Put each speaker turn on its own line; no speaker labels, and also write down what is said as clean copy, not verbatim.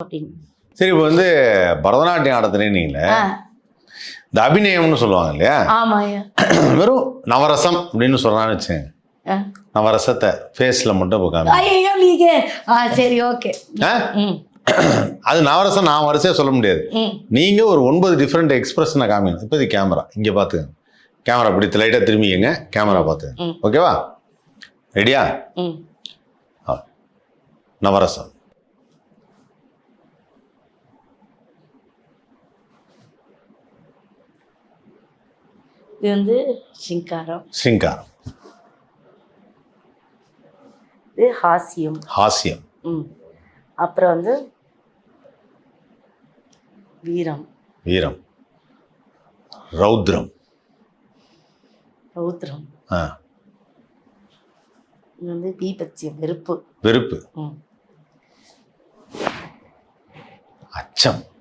அப்படின்னு.
சரி, இப்போ வந்து பரதநாட்டியம் ஆடத்துனீங்களே,
ஆ,
இந்த அபிநயம்னு சொல்லுவாங்க இல்லையா?
ஆமாய்யா.
வெறும் நவரசம் அப்படின்னு சொல்றான்னு வச்சுங்க.
ஆ.
நவரசத்தை ஃபேஸ்ல மட்டும் இப்போ காமி.
ஐயோ நீங்க சரி ஓகே.
ஆ?
ம்
அது நவரசம் நான் வரிசையா சொல்ல முடியாது.
ம்
நீங்க ஒரு 9 டிஃப்ரெண்ட் எக்ஸ்பிரஷனை காமிக்கணும். இப்போ இது கேமரா இங்கே பார்த்துக்கங்க. கேமரா இப்படி லைட்டாக திரும்பிக்கங்க, கேமரா பார்த்துக்கங்க.
ம்.
ஓகேவா? ரெடியா?
ம்
நவரசம்.
இது வந்து சிங்காரம்,
சிங்காரம்.
இது ஹாஸ்யம்.
ஹாஸ்யம்.
ம் அப்புறம் வந்து வீரம்,
வீரம். ரௌத்ரம்.
ரௌத்ரம்.
ஆ.
இது வந்து பீபத்யம், வெறுப்பு.
வெறுப்பு.
ம்
அச்சம்.